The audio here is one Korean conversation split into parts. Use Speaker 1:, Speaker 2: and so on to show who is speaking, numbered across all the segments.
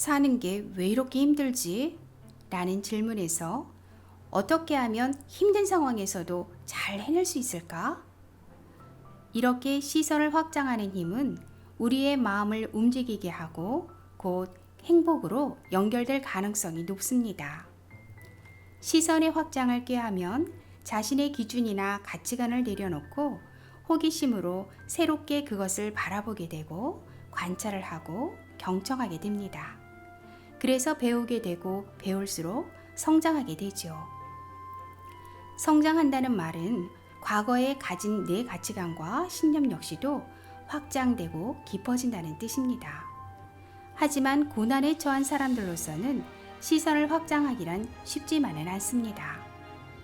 Speaker 1: 사는 게 왜 이렇게 힘들지? 라는 질문에서 어떻게 하면 힘든 상황에서도 잘 해낼 수 있을까? 이렇게 시선을 확장하는 힘은 우리의 마음을 움직이게 하고 곧 행복으로 연결될 가능성이 높습니다. 시선의 확장을 꾀하면 자신의 기준이나 가치관을 내려놓고 호기심으로 새롭게 그것을 바라보게 되고 관찰을 하고 경청하게 됩니다. 그래서 배우게 되고 배울수록 성장하게 되죠. 성장한다는 말은 과거에 가진 내 가치관과 신념 역시도 확장되고 깊어진다는 뜻입니다. 하지만 고난에 처한 사람들로서는 시선을 확장하기란 쉽지만은 않습니다.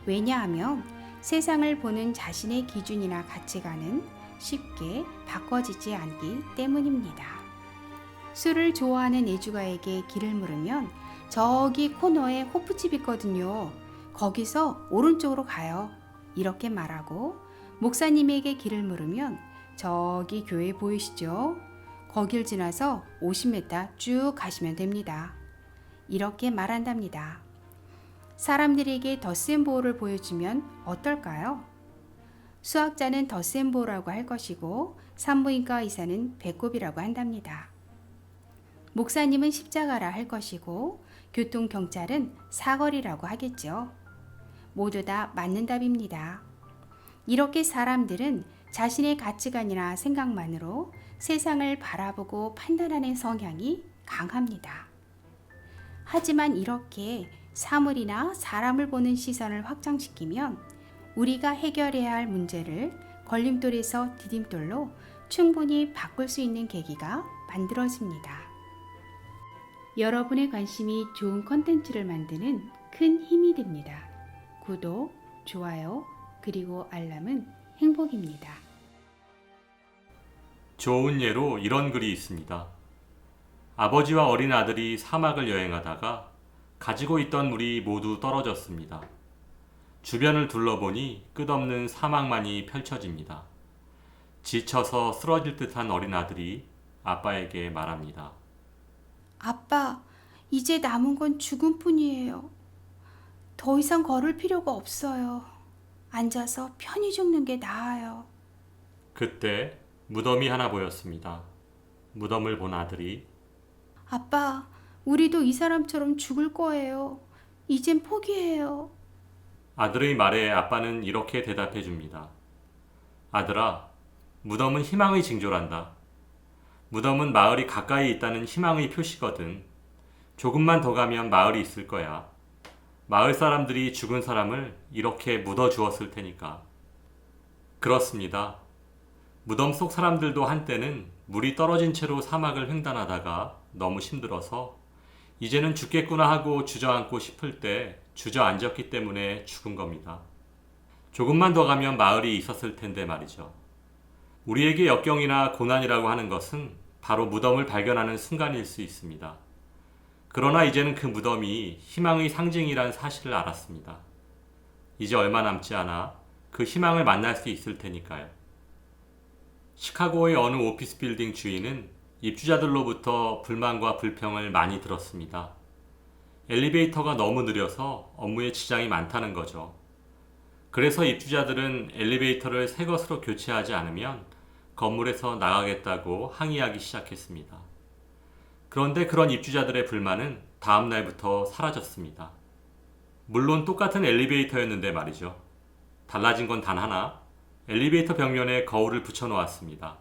Speaker 1: 왜냐하면 세상을 보는 자신의 기준이나 가치관은 쉽게 바꿔지지 않기 때문입니다. 술을 좋아하는 애주가에게 길을 물으면 저기 코너에 호프집 있거든요. 거기서 오른쪽으로 가요. 이렇게 말하고 목사님에게 길을 물으면 저기 교회 보이시죠? 거길 지나서 50m 쭉 가시면 됩니다. 이렇게 말한답니다. 사람들에게 덧셈 보호를 보여주면 어떨까요? 수학자는 덧셈 보호라고 할 것이고 산부인과 의사는 배꼽이라고 한답니다. 목사님은 십자가라 할 것이고 교통경찰은 사거리라고 하겠죠. 모두 다 맞는 답입니다. 이렇게 사람들은 자신의 가치관이나 생각만으로 세상을 바라보고 판단하는 성향이 강합니다. 하지만 이렇게 사물이나 사람을 보는 시선을 확장시키면 우리가 해결해야 할 문제를 걸림돌에서 디딤돌로 충분히 바꿀 수 있는 계기가 만들어집니다. 여러분의 관심이 좋은 컨텐츠를 만드는 큰 힘이 됩니다. 구독, 좋아요, 그리고 알람은 행복입니다.
Speaker 2: 좋은 예로 이런 글이 있습니다. 아버지와 어린 아들이 사막을 여행하다가 가지고 있던 물이 모두 떨어졌습니다. 주변을 둘러보니 끝없는 사막만이 펼쳐집니다. 지쳐서 쓰러질 듯한 어린 아들이 아빠에게 말합니다.
Speaker 1: 아빠, 이제 남은 건 죽음뿐이에요. 더 이상 걸을 필요가 없어요. 앉아서 편히 죽는 게 나아요.
Speaker 2: 그때 무덤이 하나 보였습니다. 무덤을 본 아들이
Speaker 1: 아빠, 우리도 이 사람처럼 죽을 거예요. 이젠 포기해요.
Speaker 2: 아들의 말에 아빠는 이렇게 대답해 줍니다. 아들아, 무덤은 희망의 징조란다. 무덤은 마을이 가까이 있다는 희망의 표시거든. 조금만 더 가면 마을이 있을 거야. 마을 사람들이 죽은 사람을 이렇게 묻어 주었을 테니까. 그렇습니다. 무덤 속 사람들도 한때는 물이 떨어진 채로 사막을 횡단하다가 너무 힘들어서 이제는 죽겠구나 하고 주저앉고 싶을 때 주저앉았기 때문에 죽은 겁니다. 조금만 더 가면 마을이 있었을 텐데 말이죠. 우리에게 역경이나 고난이라고 하는 것은 바로 무덤을 발견하는 순간일 수 있습니다. 그러나 이제는 그 무덤이 희망의 상징이란 사실을 알았습니다. 이제 얼마 남지 않아 그 희망을 만날 수 있을 테니까요. 시카고의 어느 오피스 빌딩 주인은 입주자들로부터 불만과 불평을 많이 들었습니다. 엘리베이터가 너무 느려서 업무에 지장이 많다는 거죠. 그래서 입주자들은 엘리베이터를 새 것으로 교체하지 않으면 건물에서 나가겠다고 항의하기 시작했습니다. 그런데 그런 입주자들의 불만은 다음 날부터 사라졌습니다. 물론 똑같은 엘리베이터였는데 말이죠. 달라진 건 단 하나, 엘리베이터 벽면에 거울을 붙여 놓았습니다.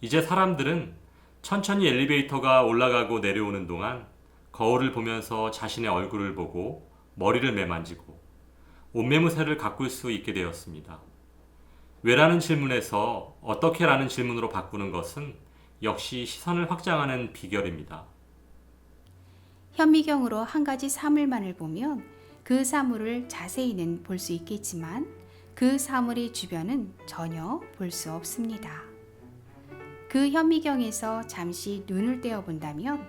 Speaker 2: 이제 사람들은 천천히 엘리베이터가 올라가고 내려오는 동안 거울을 보면서 자신의 얼굴을 보고 머리를 매만지고 옷매무새를 가꿀 수 있게 되었습니다. 왜라는 질문에서 어떻게 라는 질문으로 바꾸는 것은 역시 시선을 확장하는 비결입니다.
Speaker 1: 현미경으로 한 가지 사물만을 보면 그 사물을 자세히는 볼 수 있겠지만 그 사물의 주변은 전혀 볼 수 없습니다. 그 현미경에서 잠시 눈을 떼어 본다면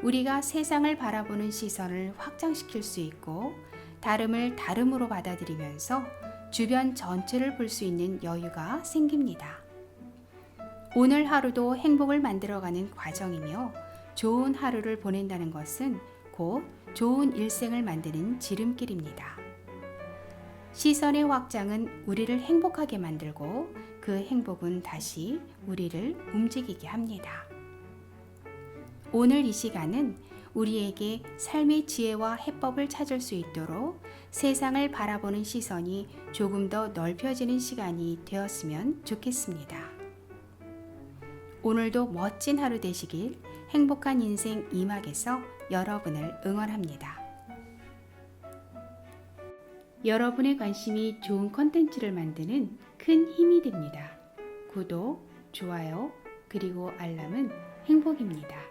Speaker 1: 우리가 세상을 바라보는 시선을 확장시킬 수 있고 다름을 다름으로 받아들이면서 주변 전체를 볼 수 있는 여유가 생깁니다. 오늘 하루도 행복을 만들어가는 과정이며 좋은 하루를 보낸다는 것은 곧 좋은 일생을 만드는 지름길입니다. 시선의 확장은 우리를 행복하게 만들고 그 행복은 다시 우리를 움직이게 합니다. 오늘 이 시간은 우리에게 삶의 지혜와 해법을 찾을 수 있도록 세상을 바라보는 시선이 조금 더 넓혀지는 시간이 되었으면 좋겠습니다. 오늘도 멋진 하루 되시길 행복한 인생 이막에서 여러분을 응원합니다. 여러분의 관심이 좋은 컨텐츠를 만드는 큰 힘이 됩니다. 구독, 좋아요, 그리고 알람은 행복입니다.